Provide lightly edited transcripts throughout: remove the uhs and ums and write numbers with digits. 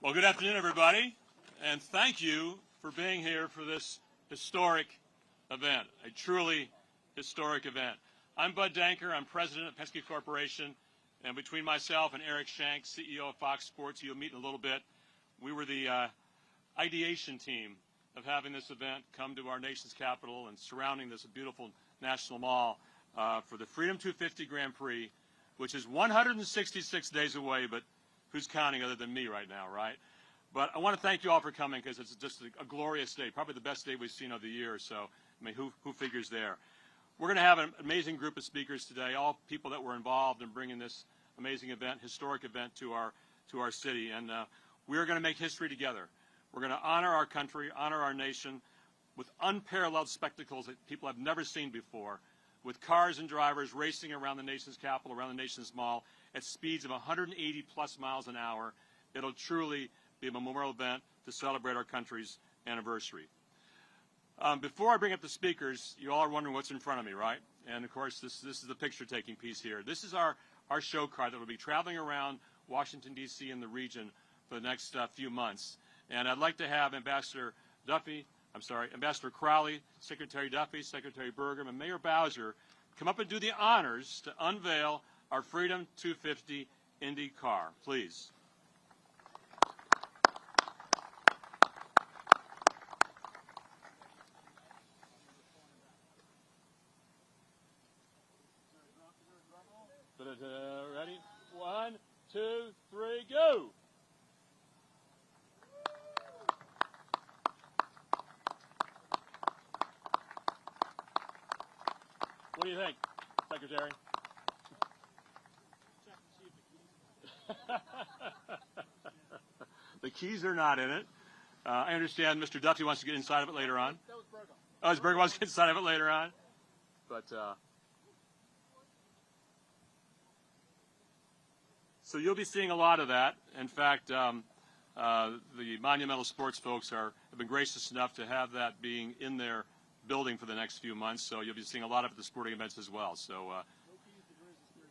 Well, good afternoon, everybody, and thank you for being here for this historic event, a truly historic event. I'm Bud Danker. I'm president of Penske Corporation, and between myself and Eric Shanks, CEO of Fox Sports, who you'll meet in a little bit, we were the ideation team of having this event come to our nation's capital and surrounding this beautiful national mall for the Freedom 250 Grand Prix, which is 166 days away, but who's counting other than me right now, right? But I want to thank you all for coming because it's just a glorious day, probably the best day we've seen of the year. So, I mean, who figures there? We're going to have an amazing group of speakers today, all people that were involved in bringing this amazing event, historic event to our city. And we're going to make history together. We're going to honor our country, honor our nation with unparalleled spectacles that people have never seen before, with cars and drivers racing around the nation's capital, around the nation's mall, at speeds of 180 plus miles an hour. It'll truly be a memorial event to celebrate our country's anniversary. Before I bring up the speakers, you all are wondering what's in front of me, right? And of course, this is the picture-taking piece here. This is our show car that will be traveling around Washington, D.C. and the region for the next few months. And I'd like to have Ambassador Crowley, Secretary Duffy, Secretary Burgum, and Mayor Bowser come up and do the honors to unveil our Freedom 250 IndyCar. Please. Ready? 1, 2, 3, go! What do you think, Secretary? The keys are not in it. I understand Mr. Duffy wants to get inside of it later on. That was Burgum. Oh, Burgum wants to get inside of it later on. But so you'll be seeing a lot of that. In fact, the Monumental Sports folks have been gracious enough to have that being in their building for the next few months. So you'll be seeing a lot of it at the sporting events as well. So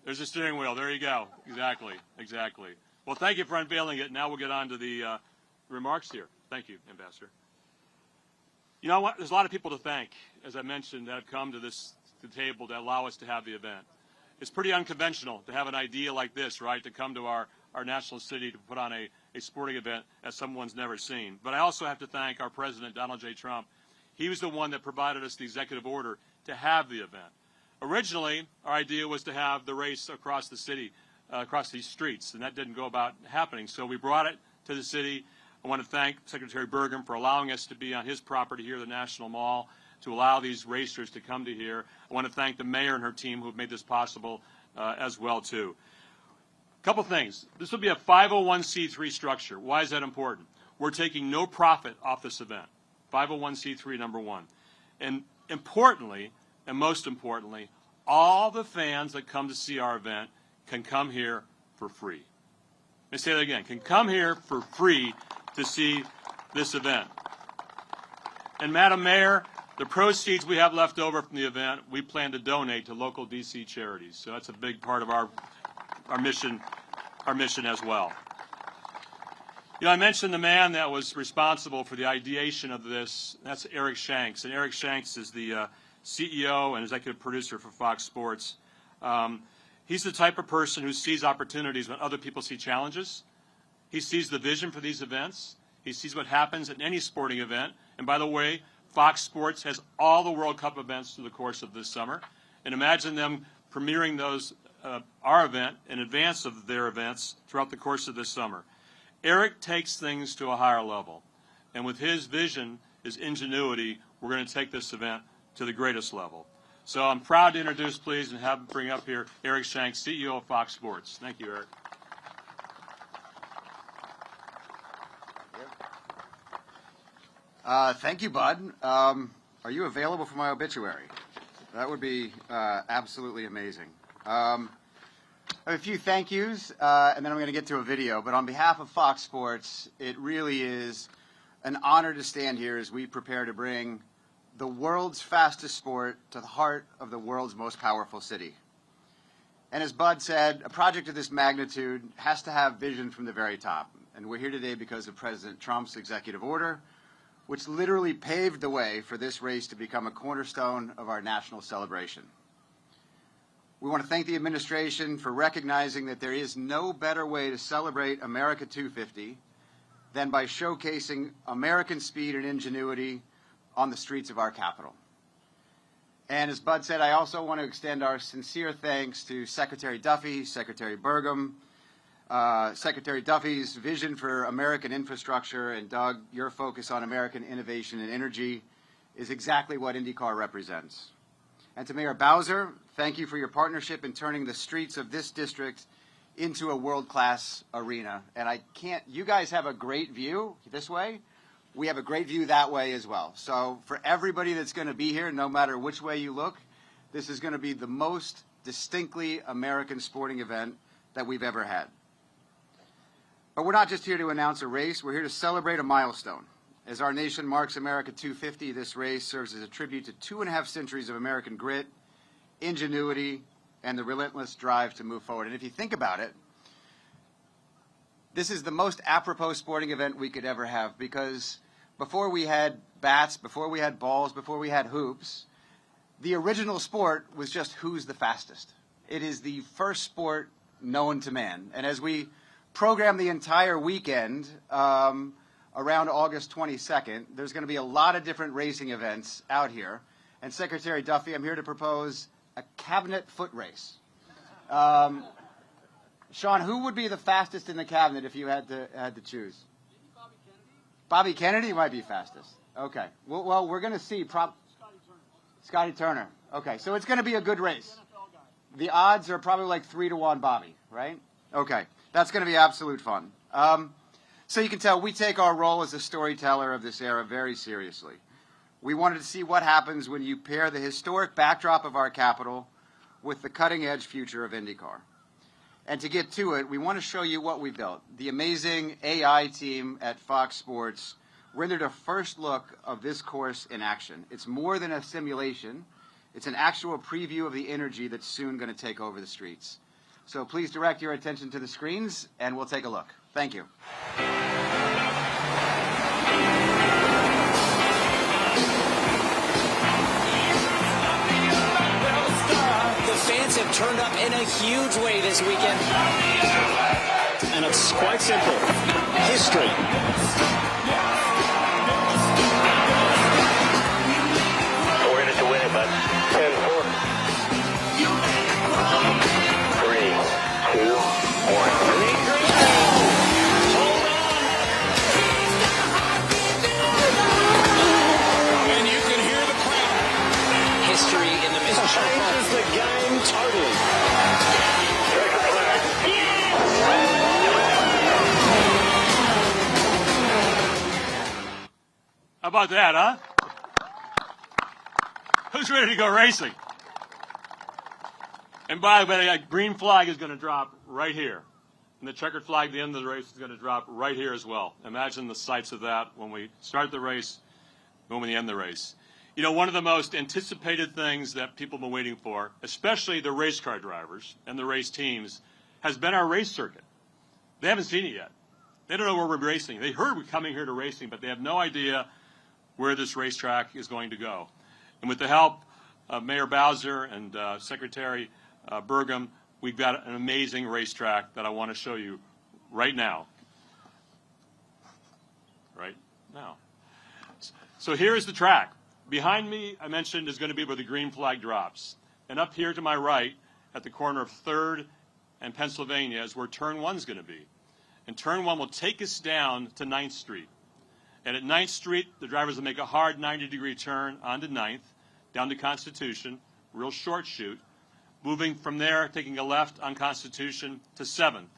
there's a steering wheel. There you go. Exactly. Exactly. Well, thank you for unveiling it. Now we'll get on to the remarks here. Thank you, Ambassador. You know what? There's a lot of people to thank, as I mentioned, that have come to the table to allow us to have the event. It's pretty unconventional to have an idea like this, right, to come to our national city to put on a sporting event as someone's never seen. But I also have to thank our President, Donald J. Trump. He was the one that provided us the executive order to have the event. Originally, our idea was to have the race across the city, across these streets, and that didn't go about happening. So we brought it to the city. I want to thank Secretary Burgum for allowing us to be on his property here, the National Mall, to allow these racers to come to here. I want to thank the mayor and her team who have made this possible as well, too. A couple things. This will be a 501c3 structure. Why is that important? We're taking no profit off this event. 501c3, number one. And importantly, and most importantly, all the fans that come to see our event can come here for free. Let me say that again. Can come here for free to see this event. And Madam Mayor, the proceeds we have left over from the event, we plan to donate to local D.C. charities. So that's a big part of our mission as well. You know, I mentioned the man that was responsible for the ideation of this. That's Eric Shanks. And Eric Shanks is the CEO and executive producer for Fox Sports. He's the type of person who sees opportunities when other people see challenges. He sees the vision for these events. He sees what happens at any sporting event. And by the way, Fox Sports has all the World Cup events through the course of this summer. And imagine them premiering those, our event in advance of their events throughout the course of this summer. Eric takes things to a higher level. And with his vision, his ingenuity, we're going to take this event to the greatest level. So I'm proud to introduce, please, and have him bring up here Eric Shanks, CEO of Fox Sports. Thank you, Eric. Thank you, Bud. Are you available for my obituary? That would be absolutely amazing. I have a few thank yous, and then I'm going to get to a video. But on behalf of Fox Sports, it really is an honor to stand here as we prepare to bring the world's fastest sport to the heart of the world's most powerful city. And as Bud said, a project of this magnitude has to have vision from the very top. And we're here today because of President Trump's executive order, which literally paved the way for this race to become a cornerstone of our national celebration. We want to thank the administration for recognizing that there is no better way to celebrate America 250 than by showcasing American speed and ingenuity on the streets of our capital. And as Bud said, I also want to extend our sincere thanks to Secretary Duffy, Secretary Burgum, Secretary Duffy's vision for American infrastructure, and Doug, your focus on American innovation and energy is exactly what IndyCar represents. And to Mayor Bowser, thank you for your partnership in turning the streets of this district into a world-class arena. And you guys have a great view this way. We have a great view that way as well. So for everybody that's going to be here, no matter which way you look, this is going to be the most distinctly American sporting event that we've ever had. But we're not just here to announce a race, we're here to celebrate a milestone. As our nation marks America 250, this race serves as a tribute to 2.5 centuries of American grit, ingenuity, and the relentless drive to move forward. And if you think about it, this is the most apropos sporting event we could ever have, because before we had bats, before we had balls, before we had hoops, the original sport was just who's the fastest. It is the first sport known to man. And as we program the entire weekend around August 22nd, there's going to be a lot of different racing events out here. And Secretary Duffy, I'm here to propose a cabinet foot race. Sean, who would be the fastest in the cabinet if you had to choose? Bobby Kennedy. Bobby Kennedy might be fastest. Okay. Well, we're going to see. Scotty Turner. Okay. So it's going to be a good race. NFL guy. The odds are probably like 3-1 Bobby, right? Okay. That's going to be absolute fun. So you can tell we take our role as a storyteller of this era very seriously. We wanted to see what happens when you pair the historic backdrop of our capital with the cutting-edge future of IndyCar. And to get to it, we want to show you what we built. The amazing AI team at Fox Sports rendered a first look of this course in action. It's more than a simulation. It's an actual preview of the energy that's soon going to take over the streets. So please direct your attention to the screens, and we'll take a look. Thank you. Fans have turned up in a huge way this weekend. And it's quite simple. History. We're in it to win it, bud. 10-4. 3, 2, 1. And you can hear the crowd. History in the mission. Changes the game totally. How about that, huh? Who's ready to go racing? And by the way, that green flag is going to drop right here. And the checkered flag at the end of the race is going to drop right here as well. Imagine the sights of that when we start the race, when we end the race. You know, one of the most anticipated things that people have been waiting for, especially the race car drivers and the race teams, has been our race circuit. They haven't seen it yet. They don't know where we're racing. They heard we're coming here to racing, but they have no idea where this racetrack is going to go. And with the help of Mayor Bowser and Secretary Burgum, we've got an amazing racetrack that I want to show you right now. Right now. So here's the track. Behind me, I mentioned, is going to be where the green flag drops. And up here to my right, at the corner of 3rd and Pennsylvania, is where Turn 1 is going to be. And Turn 1 will take us down to 9th Street. And at 9th Street, the drivers will make a hard 90-degree turn onto 9th, down to Constitution, real short shoot. Moving from there, taking a left on Constitution to 7th.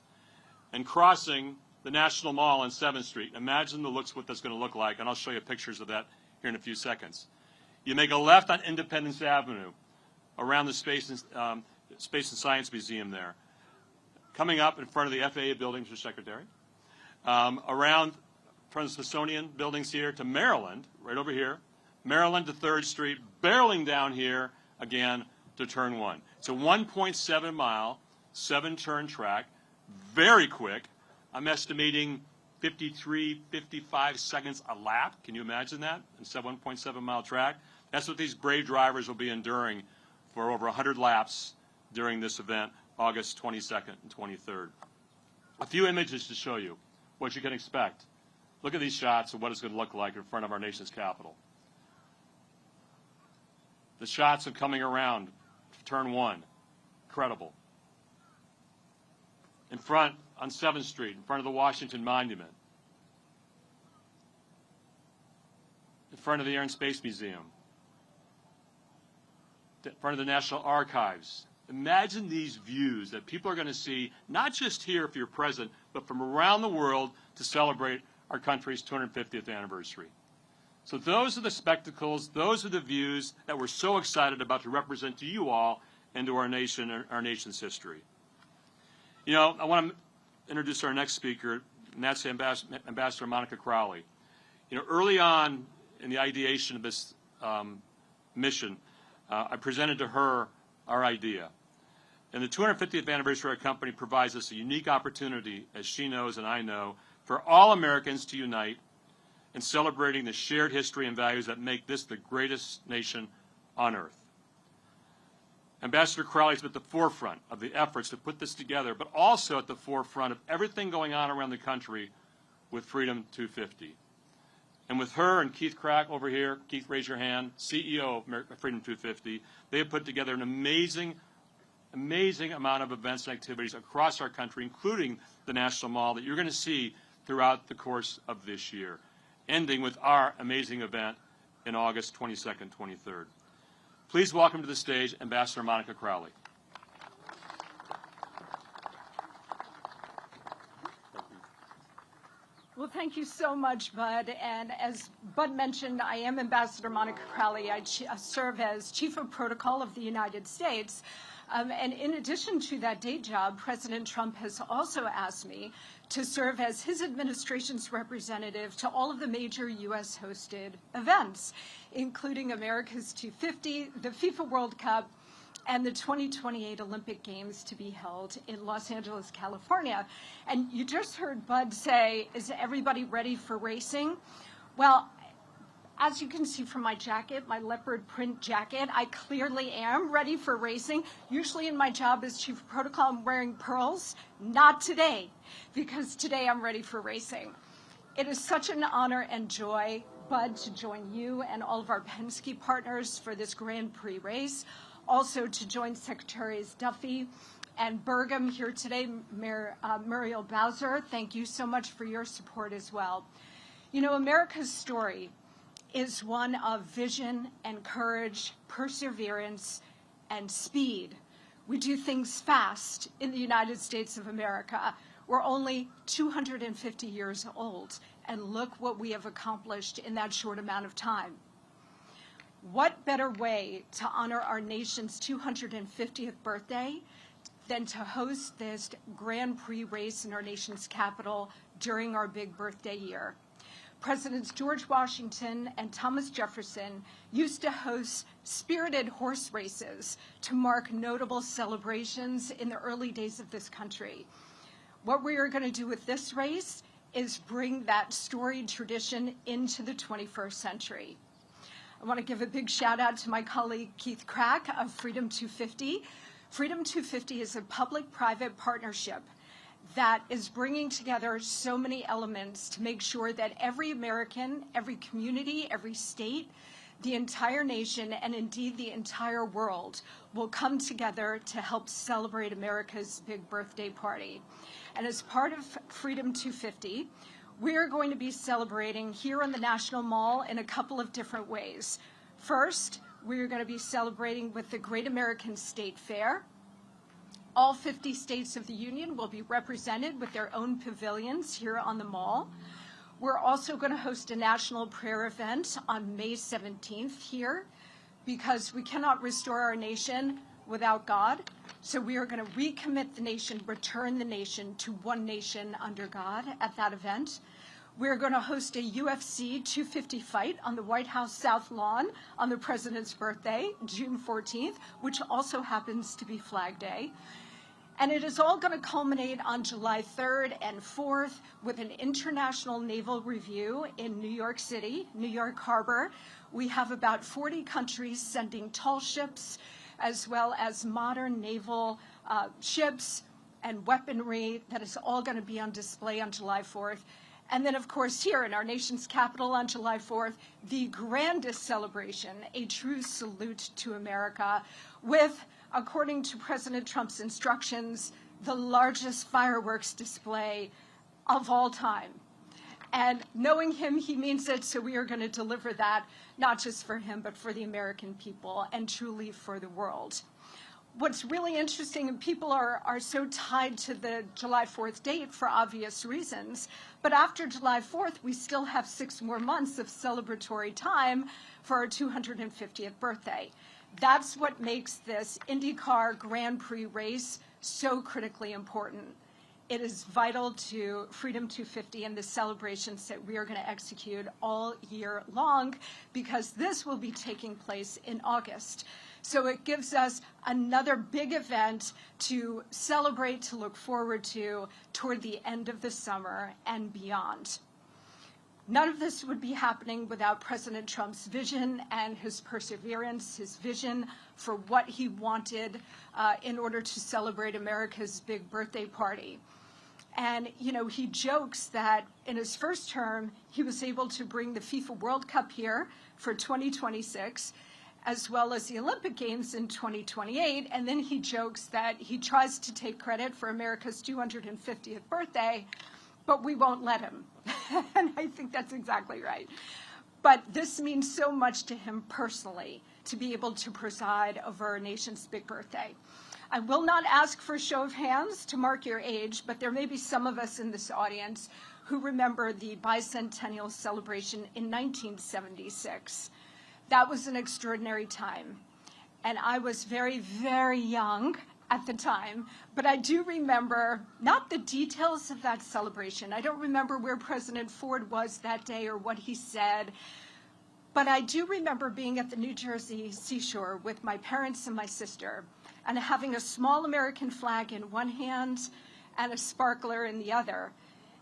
And crossing the National Mall on 7th Street. Imagine the looks what that's going to look like, and I'll show you pictures of that here in a few seconds. You make a left on Independence Avenue, around the Space and Science Museum there. Coming up in front of the FAA building, Mr. Secretary. Around from the Smithsonian buildings here to Maryland, right over here. Maryland to 3rd Street, barreling down here again to Turn 1. It's a 1.7 mile, 7-turn track, very quick. I'm estimating 53, 55 seconds a lap. Can you imagine that? Instead of 1.7-mile track. That's what these brave drivers will be enduring for over 100 laps during this event, August 22nd and 23rd. A few images to show you what you can expect. Look at these shots of what it's going to look like in front of our nation's capital. The shots of coming around turn 1, incredible. In front on 7th Street, in front of the Washington Monument, in front of the Air and Space Museum, in front of the National Archives. Imagine these views that people are going to see, not just here if you're present, but from around the world to celebrate our country's 250th anniversary. So those are the spectacles, those are the views that we're so excited about to represent to you all and to our nation, our nation's history. You know, I want to introduce our next speaker, and that's Ambassador Monica Crowley. You know, early on in the ideation of this mission, I presented to her our idea. And the 250th anniversary of our company provides us a unique opportunity, as she knows and I know, for all Americans to unite in celebrating the shared history and values that make this the greatest nation on earth. Ambassador Crowley is at the forefront of the efforts to put this together, but also at the forefront of everything going on around the country with Freedom 250. And with her and Keith Crack over here, Keith, raise your hand, CEO of Freedom 250, they have put together an amazing amount of events and activities across our country, including the National Mall, that you're going to see throughout the course of this year, ending with our amazing event in August 22nd, 23rd. Please welcome to the stage Ambassador Monica Crowley. Well, thank you so much, Bud. And as Bud mentioned, I am Ambassador Monica Crowley. I serve as Chief of Protocol of the United States. And in addition to that day job, President Trump has also asked me to serve as his administration's representative to all of the major U.S.-hosted events, including America's 250, the FIFA World Cup, and the 2028 Olympic Games to be held in Los Angeles, California. And you just heard Bud say, is everybody ready for racing? Well, as you can see from my jacket, my leopard print jacket, I clearly am ready for racing. Usually in my job as Chief of Protocol, I'm wearing pearls. Not today, because today I'm ready for racing. It is such an honor and joy, Bud, to join you and all of our Penske partners for this Grand Prix race. Also to join Secretaries Duffy and Burgum here today, Muriel Bowser. Thank you so much for your support as well. You know, America's story is one of vision and courage, perseverance, and speed. We do things fast in the United States of America. We're only 250 years old, and look what we have accomplished in that short amount of time. What better way to honor our nation's 250th birthday than to host this Grand Prix race in our nation's capital during our big birthday year? Presidents George Washington and Thomas Jefferson used to host spirited horse races to mark notable celebrations in the early days of this country. What we are going to do with this race is bring that storied tradition into the 21st century. I want to give a big shout out to my colleague Keith Crack of Freedom 250. Freedom 250 is a public-private partnership that is bringing together so many elements to make sure that every American, every community, every state, the entire nation, and indeed the entire world will come together to help celebrate America's big birthday party. And as part of Freedom 250, we're going to be celebrating here on the National Mall in a couple of different ways. First, we're going to be celebrating with the Great American State Fair. All 50 states of the Union will be represented with their own pavilions here on the Mall. We're also going to host a national prayer event on May 17th here, because we cannot restore our nation without God. So we are going to recommit the nation, return the nation to one nation under God at that event. We're going to host a UFC 250 fight on the White House South Lawn on the president's birthday, June 14th, which also happens to be Flag Day. And it is all going to culminate on July 3rd and 4th with an international naval review in New York City, New York Harbor. We have about 40 countries sending tall ships, as well as modern naval ships and weaponry that is all going to be on display on July 4th. And then, of course, here in our nation's capital on July 4th, the grandest celebration, a true salute to America, with, according to President Trump's instructions, the largest fireworks display of all time. And knowing him, he means it, so we are going to deliver that, not just for him, but for the American people and truly for the world. What's really interesting, and people are so tied to the July 4th date for obvious reasons, but after July 4th, we still have 6 more months of celebratory time for our 250th birthday. That's what makes this IndyCar Grand Prix race so critically important. It is vital to Freedom 250 and the celebrations that we are going to execute all year long, because this will be taking place in August. So it gives us another big event to celebrate, to look forward to toward the end of the summer and beyond. None of this would be happening without President Trump's vision and his perseverance, his vision for what he wanted in order to celebrate America's big birthday party. And, you know, he jokes that in his first term, he was able to bring the FIFA World Cup here for 2026, as well as the Olympic Games in 2028. And then he jokes that he tries to take credit for America's 250th birthday, but we won't let him. And I think that's exactly right. But this means so much to him personally, to be able to preside over our nation's big birthday. I will not ask for a show of hands to mark your age, but there may be some of us in this audience who remember the bicentennial celebration in 1976. That was an extraordinary time. And I was very, very young at the time, but I do remember not the details of that celebration. I don't remember where President Ford was that day or what he said, but I do remember being at the New Jersey seashore with my parents and my sister and having a small American flag in one hand and a sparkler in the other.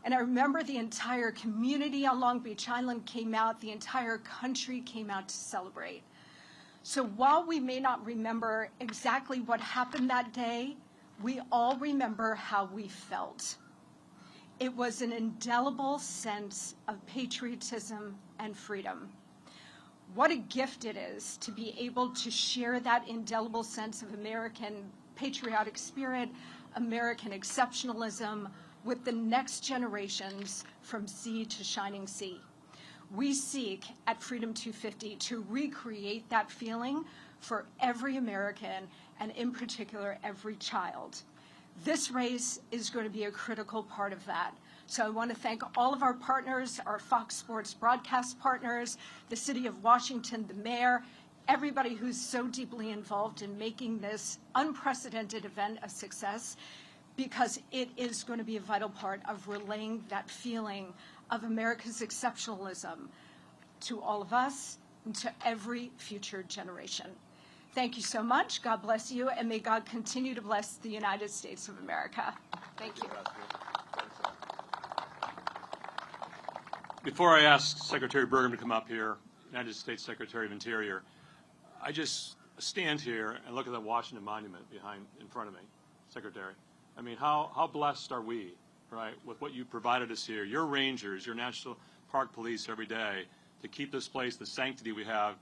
And I remember the entire community on Long Beach Island came out, the entire country came out to celebrate. So while we may not remember exactly what happened that day, we all remember how we felt. It was an indelible sense of patriotism and freedom. What a gift it is to be able to share that indelible sense of American patriotic spirit, American exceptionalism, with the next generations from sea to shining sea. We seek at Freedom 250 to recreate that feeling for every American, and in particular, every child. This race is going to be a critical part of that. So I want to thank all of our partners, our Fox Sports broadcast partners, the City of Washington, the mayor, everybody who's so deeply involved in making this unprecedented event a success, because it is going to be a vital part of relaying that feeling of America's exceptionalism to all of us and to every future generation. Thank you so much. God bless you, and may God continue to bless the United States of America. Thank you. Before I ask Secretary Burgum to come up here, United States Secretary of Interior, I just stand here and look at the Washington Monument in front of me, Secretary. I mean, how blessed are we, right, with what you provided us here, your rangers, your National Park Police every day, to keep this place the sanctity we have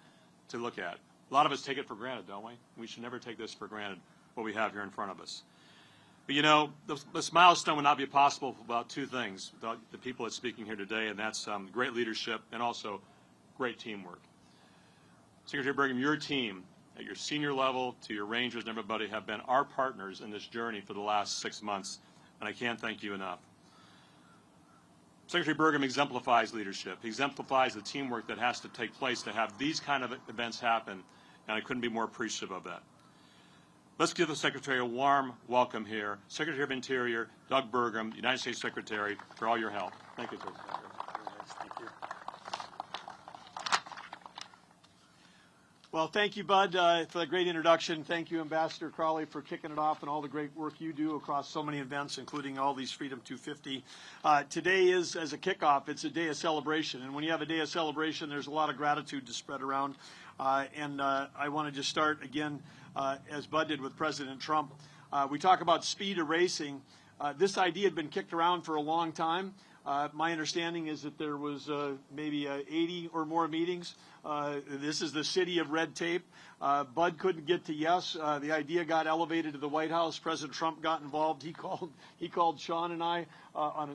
to look at. A lot of us take it for granted, don't we? We should never take this for granted, what we have here in front of us. But, you know, this milestone would not be possible without two things, without the people that's speaking here today, and that's great leadership and also great teamwork. Secretary Burgum, your team, at your senior level, to your rangers and everybody, have been our partners in this journey for the last 6 months, and I can't thank you enough. Secretary Burgum exemplifies leadership. He exemplifies the teamwork that has to take place to have these kind of events happen, and I couldn't be more appreciative of that. Let's give the Secretary a warm welcome here. Secretary of Interior, Doug Burgum, United States Secretary, for all your help. Thank you, Secretary. Thank you. Well, thank you, Bud, for the great introduction. Thank you, Ambassador Crowley, for kicking it off and all the great work you do across so many events, including all these Freedom 250. Today is, as a kickoff, it's a day of celebration. And when you have a day of celebration, there's a lot of gratitude to spread around. I want to just start again, as Bud did with President Trump. We talk about speed of racing. This idea had been kicked around for a long time. My understanding is that there was maybe 80 or more meetings. This is the city of red tape. Bud couldn't get to yes. The idea got elevated to the White House. President Trump got involved. He called Sean and I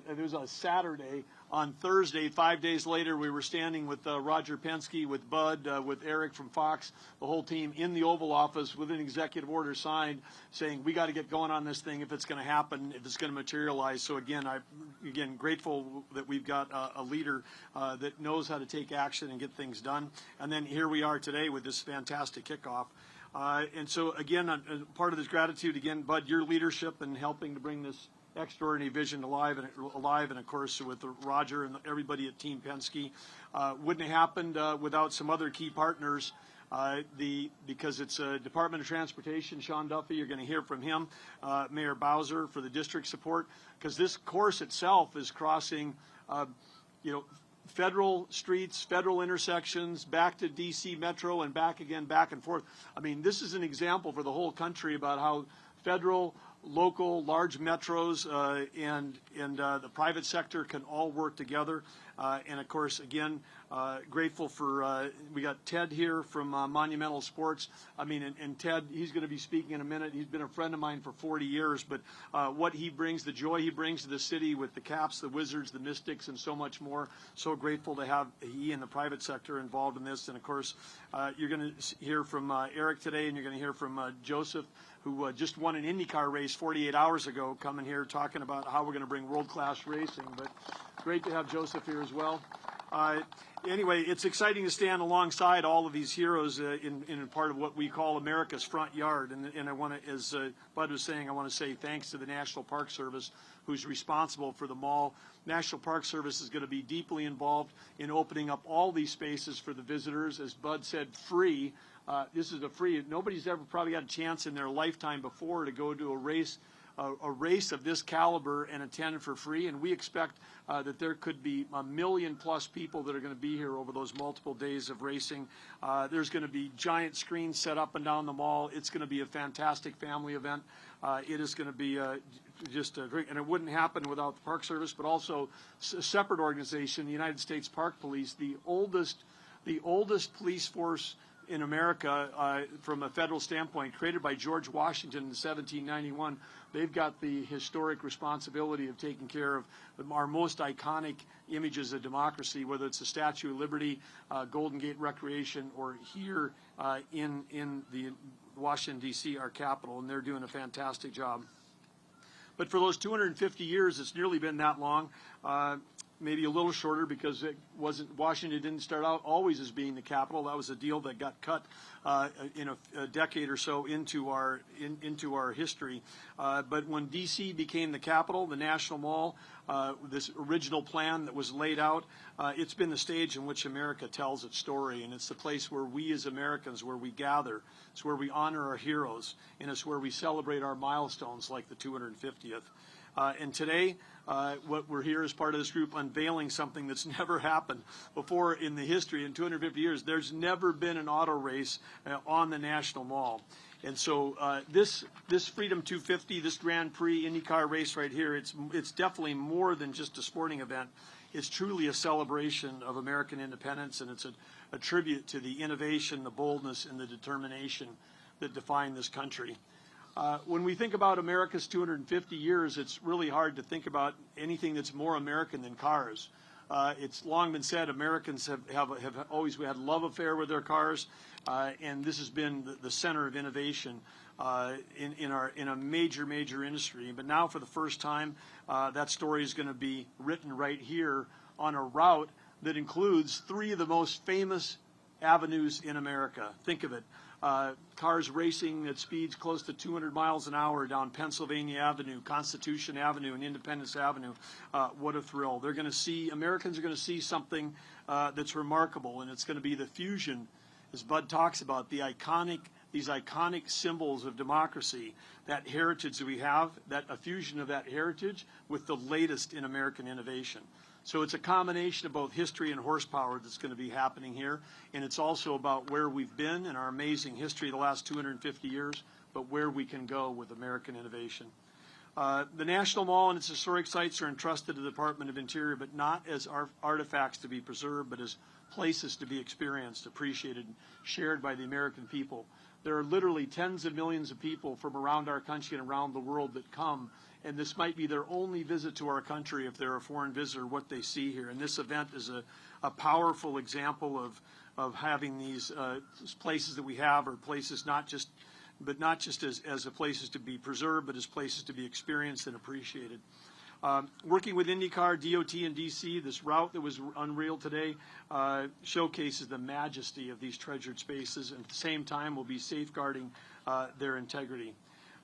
it was a Saturday. On Thursday, 5 days later, we were standing with Roger Penske, with Bud, with Eric from Fox, the whole team in the Oval Office with an executive order signed saying we got to get going on this thing if it's going to happen, if it's going to materialize. So again, I'm grateful that we've got a leader that knows how to take action and get things done. And then here we are today with this fantastic kickoff. And so again, part of this gratitude, again, Bud, your leadership in helping to bring this extraordinary vision alive, and of course with Roger and everybody at Team Penske. Wouldn't have happened without some other key partners. Because it's Department of Transportation, Sean Duffy, you're going to hear from him, Mayor Bowser for the district support, because this course itself is crossing, federal streets, federal intersections, back to DC Metro and back again, back and forth. I mean, this is an example for the whole country about how federal, local, large metros and the private sector can all work together. And of course, again, grateful for, we got Ted here from Monumental Sports. I mean, and Ted, he's going to be speaking in a minute. He's been a friend of mine for 40 years, but what he brings, the joy he brings to the city with the Caps, the Wizards, the Mystics, and so much more. So grateful to have he and the private sector involved in this. And of course, you're going to hear from Eric today, and you're going to hear from Joseph, who just won an IndyCar race 48 hours ago, coming here talking about how we're going to bring world-class racing. But great to have Joseph here as well. Anyway, it's exciting to stand alongside all of these heroes in part of what we call America's front yard. And I want to, as Bud was saying, I want to say thanks to the National Park Service, who's responsible for the mall. National Park Service is going to be deeply involved in opening up all these spaces for the visitors. As Bud said, free. This is a free. Nobody's ever probably got a chance in their lifetime before to go to a race of this caliber and attend for free. And we expect that there could be 1 million+ people that are going to be here over those multiple days of racing. There's going to be giant screens set up and down the mall. It's going to be a fantastic family event. It is going to be just a great, and it wouldn't happen without the Park Service, but also a separate organization, the United States Park Police, the oldest police force in America from a federal standpoint, created by George Washington in 1791. They've got the historic responsibility of taking care of our most iconic images of democracy, whether it's the Statue of Liberty, Golden Gate Recreation, or here in the Washington, D.C., our capital, and they're doing a fantastic job. But for those 250 years, it's nearly been that long. Maybe a little shorter, because it wasn't, Washington didn't start out always as being the capital. That was a deal that got cut in a decade or so into our history. But when D.C. became the capital, the National Mall, this original plan that was laid out, it's been the stage in which America tells its story, and it's the place where we as Americans, where we gather. It's where we honor our heroes, and it's where we celebrate our milestones like the 250th. And today, what we're here as part of this group unveiling something that's never happened before in the history in 250 years. There's never been an auto race on the National Mall. And so this Freedom 250, this Grand Prix IndyCar race right here, it's definitely more than just a sporting event. It's truly a celebration of American independence, and it's a tribute to the innovation, the boldness, and the determination that define this country. When we think about America's 250 years, it's really hard to think about anything that's more American than cars. It's long been said Americans have always had a love affair with their cars, and this has been the center of innovation in a major industry. But now, for the first time, that story is going to be written right here on a route that includes 3 of the most famous avenues in America. Think of it. Cars racing at speeds close to 200 miles an hour down Pennsylvania Avenue, Constitution Avenue, and Independence Avenue. What a thrill. Americans are going to see something that's remarkable, and it's going to be the fusion as Bud talks about, these iconic symbols of democracy, that heritage that we have, a fusion of that heritage with the latest in American innovation. So it's a combination of both history and horsepower that's going to be happening here, and it's also about where we've been in our amazing history the last 250 years, but where we can go with American innovation. The National Mall and its historic sites are entrusted to the Department of Interior, but not as artifacts to be preserved, but as places to be experienced, appreciated, and shared by the American people. There are literally tens of millions of people from around our country and around the world that come, and this might be their only visit to our country if they're a foreign visitor, what they see here. And this event is a powerful example of having these places that we have, are places not just as places to be preserved, but as places to be experienced and appreciated. Working with IndyCar, DOT, and DC, this route that was unveiled today showcases the majesty of these treasured spaces, and at the same time will be safeguarding their integrity.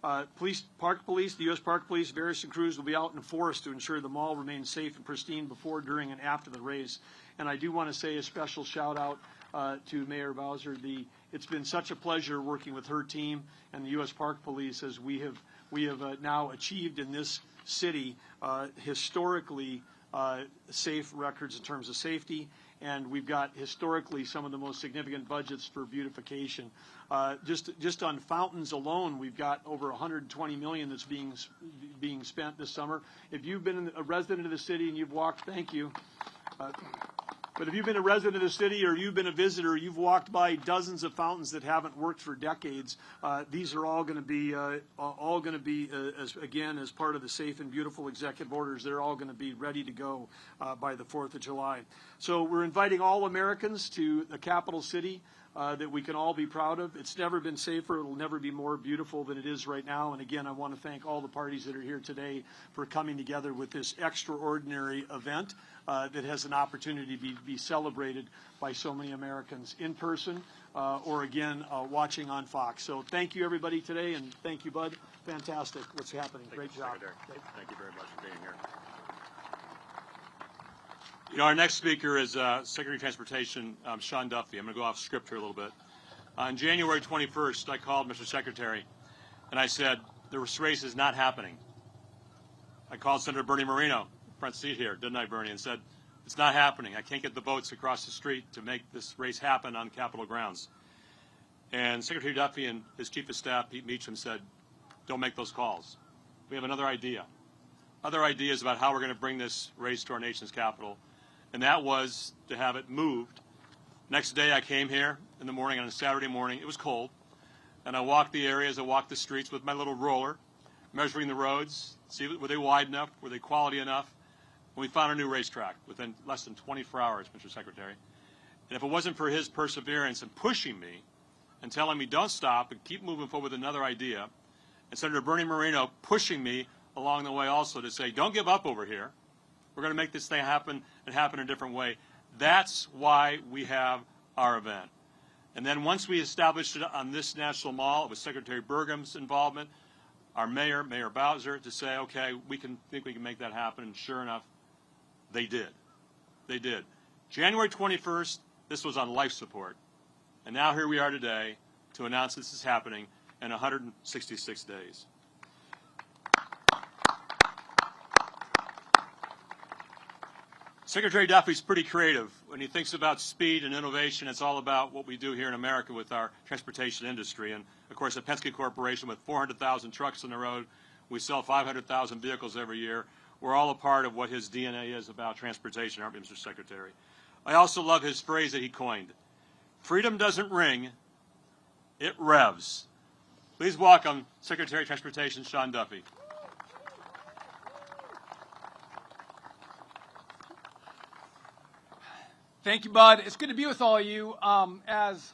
Park Police, the U.S. Park Police, various crews will be out in force to ensure the mall remains safe and pristine before, during, and after the race. And I do want to say a special shout out to Mayor Bowser. It's been such a pleasure working with her team and the U.S. Park Police, as we have now achieved in this city historically safe records in terms of safety, and we've got historically some of the most significant budgets for beautification. Just on fountains alone, we've got over $120 million that's being spent this summer. If you've been a resident of the city and you've walked, thank you. But if you've been a resident of the city or you've been a visitor, you've walked by dozens of fountains that haven't worked for decades. These are all going to be as part of the safe and beautiful executive orders. They're all going to be ready to go by the 4th of July. So we're inviting all Americans to the capital city that we can all be proud of. It's never been safer. It'll never be more beautiful than it is right now. And again, I want to thank all the parties that are here today for coming together with this extraordinary event that has an opportunity to be celebrated by so many Americans in person or again watching on Fox. So thank you everybody today, and thank you, Bud. Fantastic what's happening. Great job. Thank you very much for being here. You know, our next speaker is Secretary of Transportation Sean Duffy. I'm going to go off script here a little bit. On January 21st, I called Mr. Secretary, and I said, this race is not happening. I called Senator Bernie Moreno, front seat here, didn't I, Bernie, and said, it's not happening. I can't get the votes across the street to make this race happen on Capitol grounds. And Secretary Duffy and his Chief of Staff, Pete Meacham, said, don't make those calls. We have another idea. Other ideas about how we're going to bring this race to our nation's capital, and that was to have it moved. Next day I came here in the morning on a Saturday morning. It was cold, and I walked the areas, I walked the streets with my little roller, measuring the roads, see were they wide enough, were they quality enough. And we found a new racetrack within less than 24 hours, Mr. Secretary. And if it wasn't for his perseverance and pushing me and telling me don't stop and keep moving forward with another idea, and Senator Bernie Moreno pushing me along the way also to say don't give up over here. We're going to make this thing happen and happen in a different way. That's why we have our event. And then once we established it on this national mall, it was Secretary Burgum's involvement, our mayor, Mayor Bowser, to say, okay, we can make that happen. And sure enough, they did. They did. January 21st, this was on life support. And now here we are today to announce this is happening in 166 days. Secretary Duffy's pretty creative. When he thinks about speed and innovation, it's all about what we do here in America with our transportation industry. And, of course, at Penske Corporation, with 400,000 trucks on the road, we sell 500,000 vehicles every year. We're all a part of what his DNA is about transportation, aren't we, Mr. Secretary? I also love his phrase that he coined. Freedom doesn't ring, it revs. Please welcome Secretary of Transportation Sean Duffy. Thank you, Bud. It's good to be with all of you. As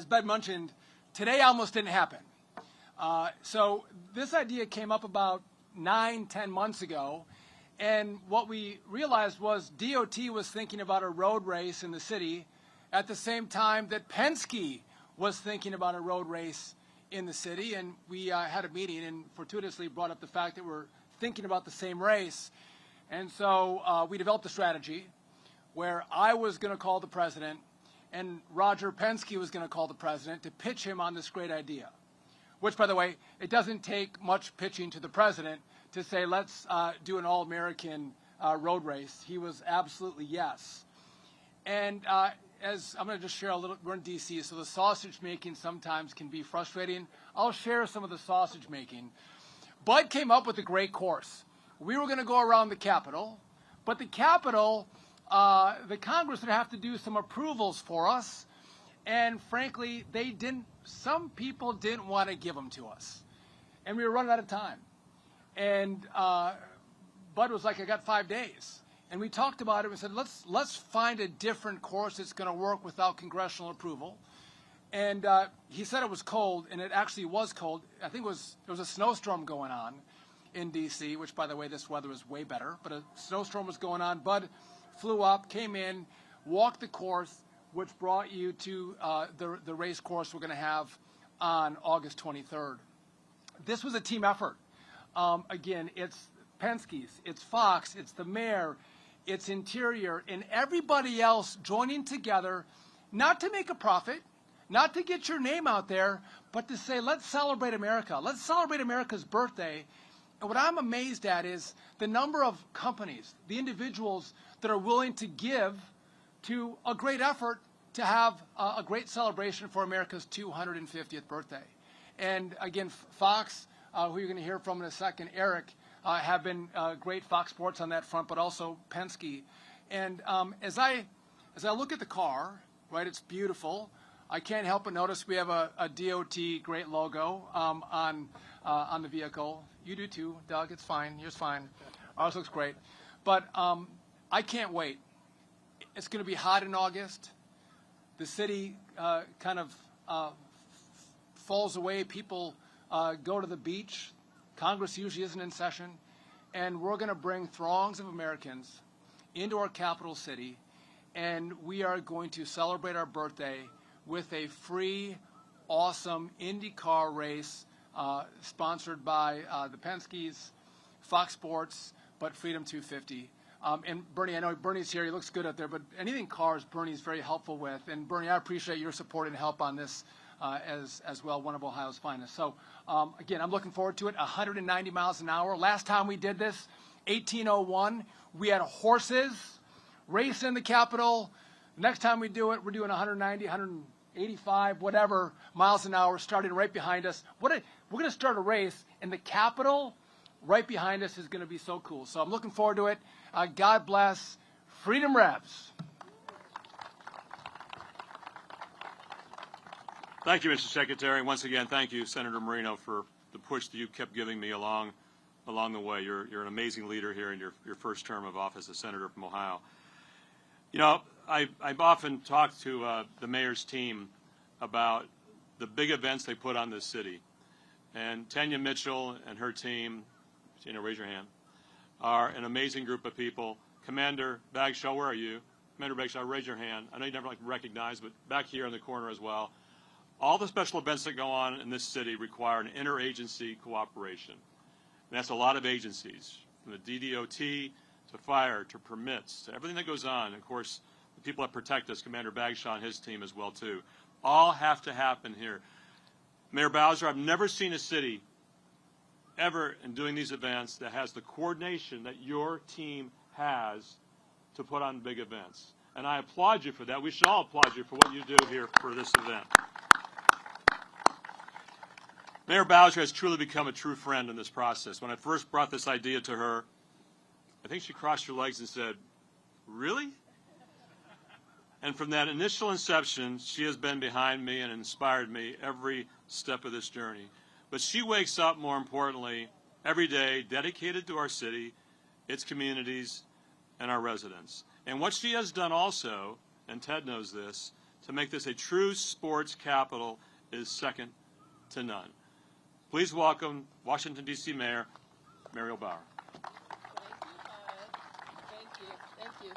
Bud mentioned, today almost didn't happen. So this idea came up about 9-10 months ago, and what we realized was DOT was thinking about a road race in the city at the same time that Penske was thinking about a road race in the city, and we had a meeting and fortuitously brought up the fact that we're thinking about the same race. And so we developed a strategy where I was going to call the president and Roger Penske was going to call the president to pitch him on this great idea, which, by the way, it doesn't take much pitching to the president to say, let's do an all-American road race. He was absolutely yes. And as I'm going to just share a little, we're in DC, so the sausage making sometimes can be frustrating. I'll share some of the sausage making. Bud came up with a great course. We were going to go around the Capitol, but the Capitol, the Congress would have to do some approvals for us, and frankly, some people didn't want to give them to us, and we were running out of time. And Bud was like, I got 5 days. And we talked about it and said, let's find a different course that's going to work without congressional approval. And he said it was cold, and it actually was cold. I think there was a snowstorm going on in D.C., which, by the way, this weather is way better. But a snowstorm was going on. Bud flew up, came in, walked the course, which brought you to the race course we're going to have on August 23rd. This was a team effort. Again, it's Penske's, it's Fox, it's the mayor, it's Interior, and everybody else joining together, not to make a profit, not to get your name out there, but to say, let's celebrate America. Let's celebrate America's birthday. And what I'm amazed at is the number of companies, the individuals that are willing to give to a great effort to have a great celebration for America's 250th birthday. And again, Fox, who you're going to hear from in a second, Eric, have been great, Fox Sports on that front, but also Penske. And as I look at the car, right, it's beautiful. I can't help but notice we have a DOT great logo on the vehicle. You do too, Doug. It's fine. Yours fine. Ours looks great. But I can't wait. It's going to be hot in August. The city kind of falls away. People go to the beach. Congress usually isn't in session. And we're going to bring throngs of Americans into our capital city, and we are going to celebrate our birthday with a free, awesome IndyCar race sponsored by the Penske's, Fox Sports, but Freedom 250. And Bernie, I know Bernie's here. He looks good out there, but anything cars, Bernie's very helpful with. And Bernie, I appreciate your support and help on this as well, one of Ohio's finest. So, again, I'm looking forward to it. 190 miles an hour. Last time we did this, 1801, we had horses racing in the Capitol. Next time we do it, we're doing 190, 185, whatever miles an hour, starting right behind us. We're going to start a race in the Capitol. Right behind us is going to be so cool. So I'm looking forward to it. God bless. Freedom Revs. Thank you, Mr. Secretary. Once again, thank you, Senator Marino, for the push that you kept giving me along the way. You're an amazing leader here in your first term of office as Senator from Ohio. You know, I've often talked to the mayor's team about the big events they put on this city. And Tanya Mitchell and her team, Tina, raise your hand, are an amazing group of people. Commander Bagshaw, where are you? Commander Bagshaw, raise your hand. I know you never like to recognize, but back here in the corner as well. All the special events that go on in this city require an interagency cooperation. And that's a lot of agencies, from the DDOT to fire to permits to everything that goes on. Of course, the people that protect us, Commander Bagshaw and his team as well too, all have to happen here. Mayor Bowser, I've never seen a city ever in doing these events that has the coordination that your team has to put on big events. And I applaud you for that. We should all applaud you for what you do here for this event. Mayor Bowser has truly become a true friend in this process. When I first brought this idea to her, I think she crossed her legs and said, "Really?" And from that initial inception, she has been behind me and inspired me every step of this journey. But she wakes up, more importantly, every day dedicated to our city, its communities, and our residents. And what she has done also, and Ted knows this, to make this a true sports capital is second to none. Please welcome Washington, D.C. Mayor Muriel Bauer. Thank you.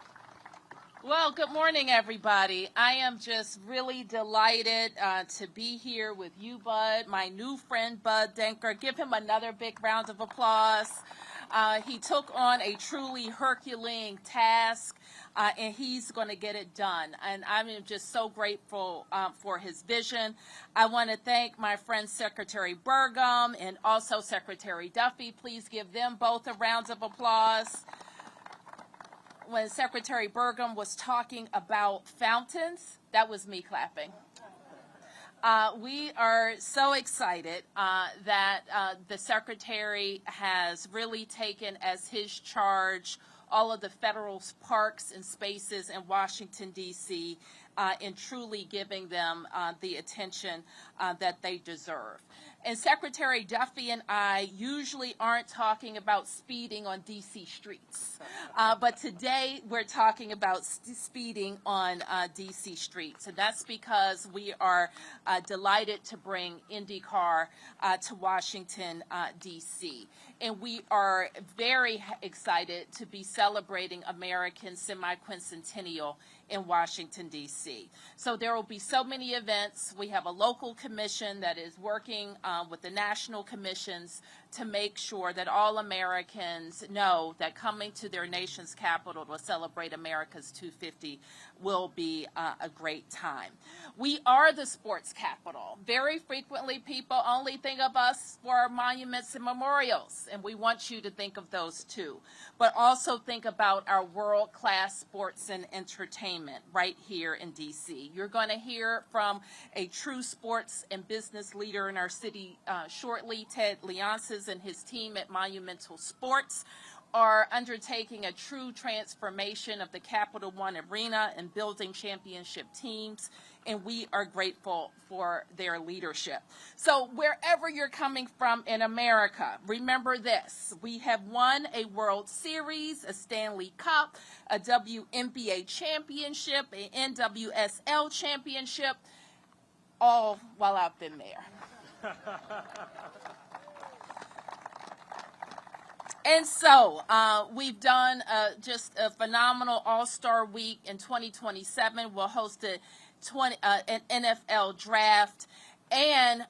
Well, good morning, everybody. I am just really delighted to be here with you, Bud, my new friend, Bud Denker. Give him another big round of applause. He took on a truly Herculean task, and he's going to get it done. And I'm just so grateful for his vision. I want to thank my friend Secretary Burgum and also Secretary Duffy. Please give them both a round of applause. When Secretary Burgum was talking about fountains, that was me clapping. We are so excited that the Secretary has really taken as his charge all of the federal parks and spaces in Washington, D.C., and truly giving them the attention that they deserve. And Secretary Duffy and I usually aren't talking about speeding on D.C. streets, but today we're talking about speeding on D.C. streets, and that's because we are delighted to bring IndyCar to Washington, D.C. And we are very excited to be celebrating American semi-quincentennial in Washington, D.C. So there will be so many events. We have a local commission that is working with the national commissions to make sure that all Americans know that coming to their nation's capital to celebrate America's 250 will be a great time. We are the sports capital. Very frequently, people only think of us for our monuments and memorials, and we want you to think of those too. But also think about our world-class sports and entertainment right here in D.C. You're going to hear from a true sports and business leader in our city shortly. Ted Leonsis and his team at Monumental Sports are undertaking a true transformation of the Capital One Arena and building championship teams, and we are grateful for their leadership. So wherever you're coming from in America, remember this: we have won a World Series, a Stanley Cup, a WNBA championship, an NWSL championship, all while I've been there. And so we've done just a phenomenal All-Star Week. In 2027, we'll host an NFL draft, and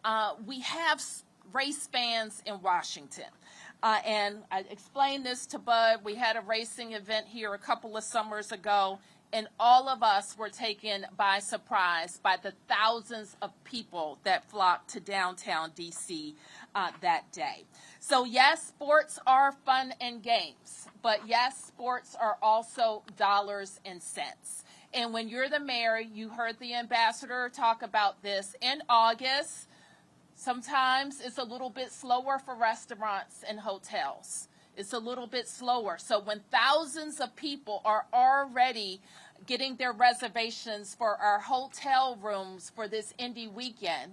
we have race fans in Washington. And I explained this to Bud. We had a racing event here a couple of summers ago, and all of us were taken by surprise by the thousands of people that flocked to downtown D.C. That day. So yes, sports are fun and games, but yes, sports are also dollars and cents. And when you're the mayor, you heard the ambassador talk about this in August. Sometimes it's a little bit slower for restaurants and hotels. It's a little bit slower. So when thousands of people are already getting their reservations for our hotel rooms for this Indy weekend,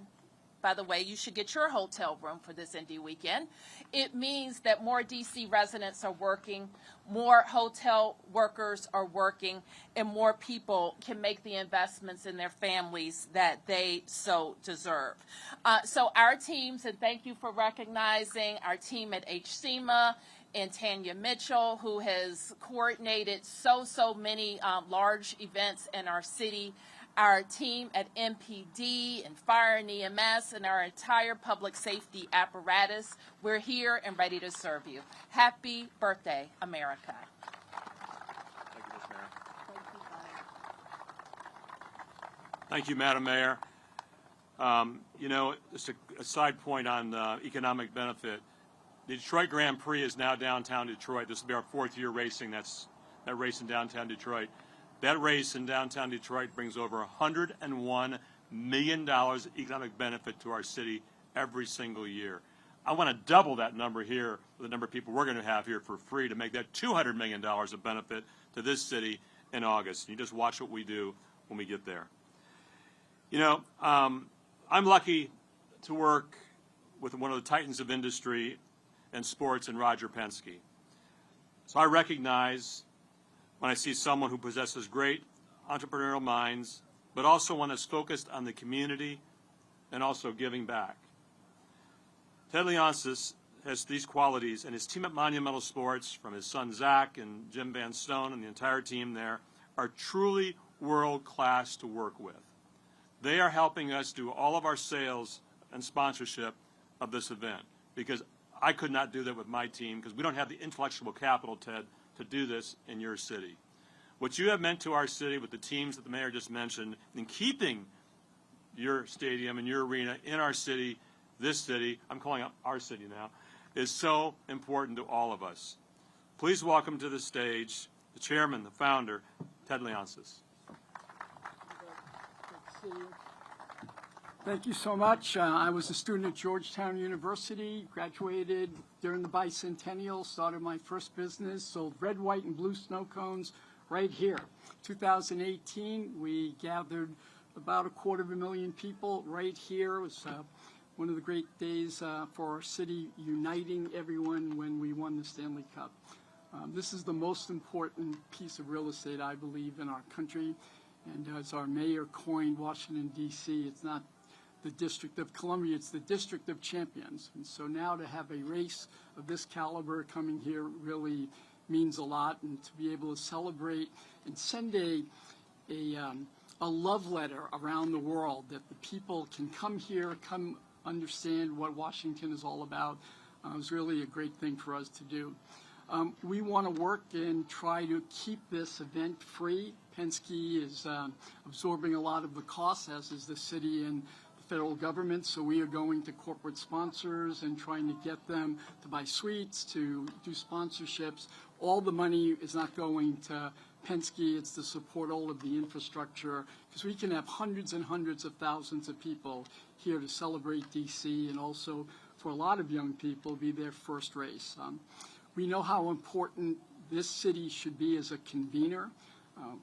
by the way, you should get your hotel room for this Indy weekend, it means that more D.C. residents are working, more hotel workers are working, and more people can make the investments in their families that they so deserve. So our teams, and thank you for recognizing our team at HSEMA and Tanya Mitchell, who has coordinated so many large events in our city, our team at MPD and Fire and EMS, and our entire public safety apparatus. We're here and ready to serve you. Happy birthday, America. Thank you, Ms. Mayor. Thank you, Madam Mayor. You know, just a side point on economic benefit. The Detroit Grand Prix is now downtown Detroit. This will be our 4th year racing. That race in downtown Detroit. That race in downtown Detroit brings over $101 million economic benefit to our city every single year. I want to double that number here with the number of people we're going to have here for free to make that $200 million of benefit to this city in August. You just watch what we do when we get there. You know, I'm lucky to work with one of the titans of industry and sports in Roger Penske. So I recognize when I see someone who possesses great entrepreneurial minds, but also one that's focused on the community and also giving back. Ted Leonsis has these qualities, and his team at Monumental Sports, from his son Zach and Jim Van Stone and the entire team there, are truly world-class to work with. They are helping us do all of our sales and sponsorship of this event, because I could not do that with my team because we don't have the intellectual capital, Ted, to do this in your city. What you have meant to our city with the teams that the mayor just mentioned, in keeping your stadium and your arena in our city, this city, I'm calling it our city now, is so important to all of us. Please welcome to the stage the chairman, the founder, Ted Leonsis. Thank you so much. I was a student at Georgetown University, graduated during the bicentennial, started my first business, sold red, white, and blue snow cones right here. 2018, we gathered about 250,000 people right here. It was one of the great days for our city, uniting everyone when we won the Stanley Cup. This is the most important piece of real estate, I believe, in our country. And as our mayor coined Washington, D.C., it's not the District of Columbia, it's the District of Champions. And so now to have a race of this caliber coming here really means a lot, and to be able to celebrate and send a love letter around the world that the people can come here, come understand what Washington is all about, is really a great thing for us to do. We want to work and try to keep this event free. Penske is absorbing a lot of the costs, as is the city and the federal government, so we are going to corporate sponsors and trying to get them to buy suites, to do sponsorships. All the money is not going to Penske, it's to support all of the infrastructure, because we can have hundreds and hundreds of thousands of people here to celebrate DC, and also for a lot of young people be their first race. We know how important this city should be as a convener.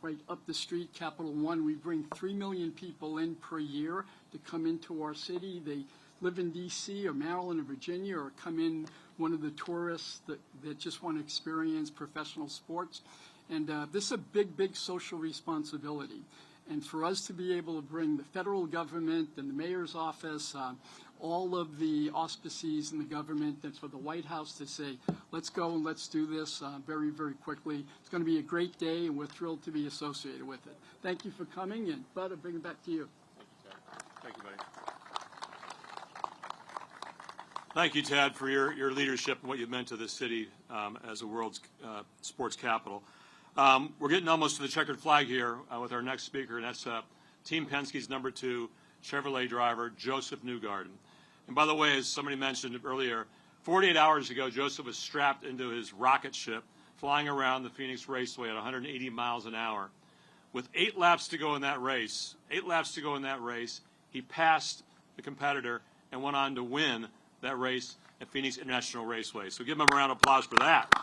Right up the street, Capital One, we bring 3 million people in per year to come into our city. They live in D.C. or Maryland or Virginia, or come in, one of the tourists that just want to experience professional sports. And this is a big, big social responsibility. And for us to be able to bring the federal government and the mayor's office, all of the auspices in the government, and for the White House to say, let's go and let's do this very, very quickly. It's going to be a great day, and we're thrilled to be associated with it. Thank you for coming, and Bud, I'll bring it back to you. Thank you, buddy. Thank you, Ted, for your leadership and what you've meant to this city as the world's sports capital. We're getting almost to the checkered flag here with our next speaker, and that's Team Penske's #2 Chevrolet driver, Joseph Newgarden. And by the way, as somebody mentioned earlier, 48 hours ago, Joseph was strapped into his rocket ship, flying around the Phoenix Raceway at 180 miles an hour. With 8 laps to go in that race, he passed the competitor and went on to win that race at Phoenix International Raceway. So give him a round of applause for that.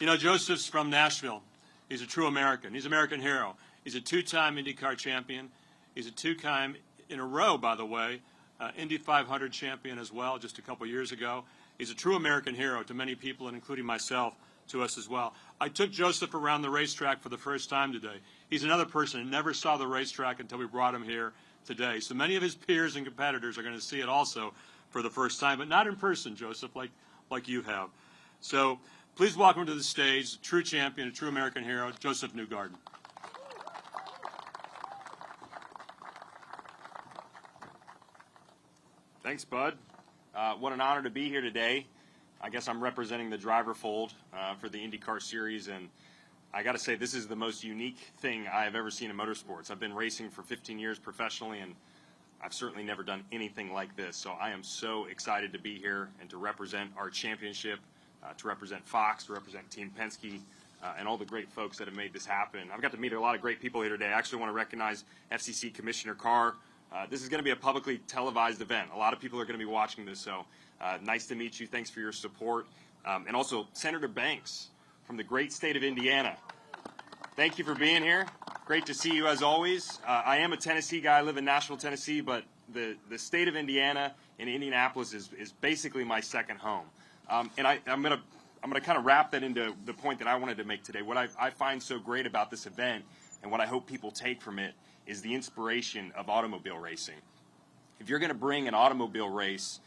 You know, Joseph's from Nashville. He's a true American. He's an American hero. He's a 2-time IndyCar champion. He's a 2-time in a row, by the way, Indy 500 champion as well, just a couple years ago. He's a true American hero to many people, and including myself, to us as well. I took Joseph around the racetrack for the first time today. He's another person who never saw the racetrack until we brought him here today. So many of his peers and competitors are going to see it also for the first time, but not in person, Joseph, like you have. So please welcome to the stage, a true champion, a true American hero, Joseph Newgarden. Thanks, Bud. What an honor to be here today. I guess I'm representing the driver fold for the IndyCar series, and I got to say this is the most unique thing I have ever seen in motorsports. I've been racing for 15 years professionally, and I've certainly never done anything like this. So I am so excited to be here and to represent our championship, to represent Fox, to represent Team Penske, and all the great folks that have made this happen. I've got to meet a lot of great people here today. I actually want to recognize FCC Commissioner Carr. This is going to be a publicly televised event. A lot of people are going to be watching this, so nice to meet you. Thanks for your support. And also Senator Banks from the great state of Indiana. Thank you for being here. Great to see you as always. I am a Tennessee guy. I live in Nashville, Tennessee, but the state of Indiana and Indianapolis is basically my second home. And I'm going to kind of wrap that into the point that I wanted to make today. What I find so great about this event and what I hope people take from it is the inspiration of automobile racing. If you're going to bring an automobile race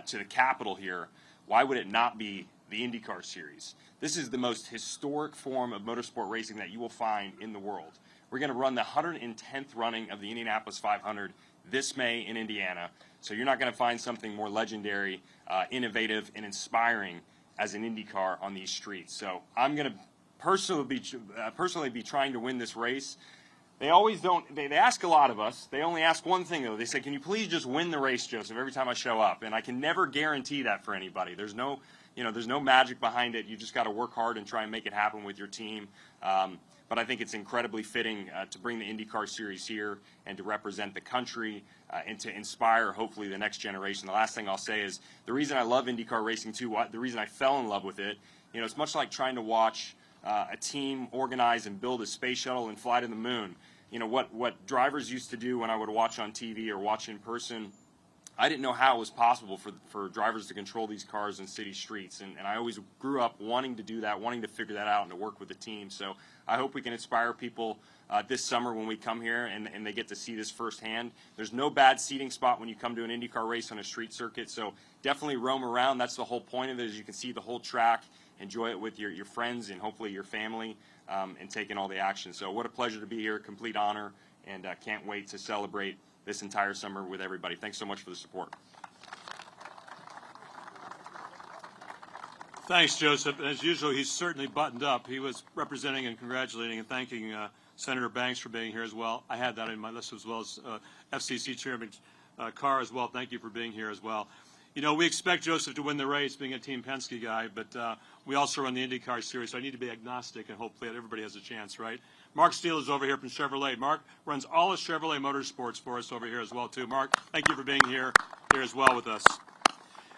to the Capitol here, why would it not be the IndyCar series? This is the most historic form of motorsport racing that you will find in the world. We're going to run the 110th running of the Indianapolis 500 this May in Indiana. So you're not going to find something more legendary, innovative, and inspiring as an IndyCar on these streets. So I'm going to personally be trying to win this race. They always don't. They ask a lot of us. They only ask one thing though. They say, "Can you please just win the race, Joseph?" Every time I show up, and I can never guarantee that for anybody. There's no magic behind it. You just got to work hard and try and make it happen with your team. But I think it's incredibly fitting to bring the IndyCar Series here and to represent the country and to inspire, hopefully, the next generation. The last thing I'll say is the reason I love IndyCar racing too. The reason I fell in love with it. It's much like trying to watch a team organize and build a space shuttle and fly to the moon. What drivers used to do when I would watch on TV or watch in person, I didn't know how it was possible for drivers to control these cars in city streets. And I always grew up wanting to do that, wanting to figure that out and to work with the team. So I hope we can inspire people this summer when we come here and they get to see this firsthand. There's no bad seating spot when you come to an IndyCar race on a street circuit. So definitely roam around. That's the whole point of it, is you can see the whole track, enjoy it with your friends and hopefully your family, and take in all the action. So what a pleasure to be here, complete honor, and can't wait to celebrate this entire summer with everybody. Thanks so much for the support. Thanks, Joseph. As usual, he's certainly buttoned up. He was representing and congratulating and thanking Senator Banks for being here as well. I had that in my list, as well as FCC Chairman Carr as well. Thank you for being here as well. We expect Joseph to win the race, being a Team Penske guy, but we also run the IndyCar Series, so I need to be agnostic and hopefully that everybody has a chance, right? Mark Steele is over here from Chevrolet. Mark runs all of Chevrolet Motorsports for us over here as well, too. Mark, thank you for being here as well with us.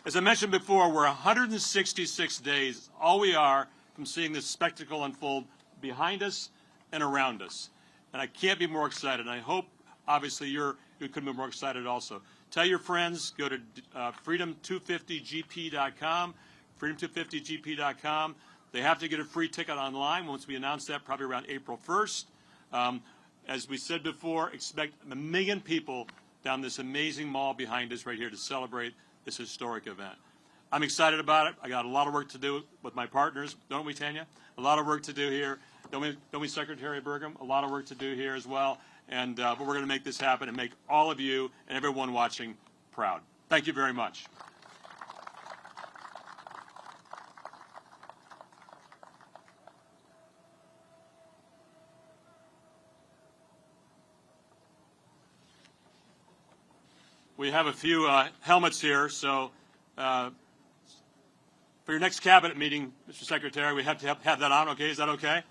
As I mentioned before, we're 166 days, all we are, from seeing this spectacle unfold behind us and around us. And I can't be more excited, and I hope, obviously, you couldn't be more excited also. Tell your friends, go to freedom250gp.com, freedom250gp.com. They have to get a free ticket online once we announce that, probably around April 1st. As we said before, expect 1 million people down this amazing mall behind us right here to celebrate this historic event. I'm excited about it. I got a lot of work to do with my partners, don't we, Tanya? A lot of work to do here. Don't we, Secretary Burgum? A lot of work to do here as well. And but we're going to make this happen and make all of you and everyone watching proud. Thank you very much. We have a few helmets here, so for your next cabinet meeting, Mr. Secretary, we have to have that on. Okay, is that okay?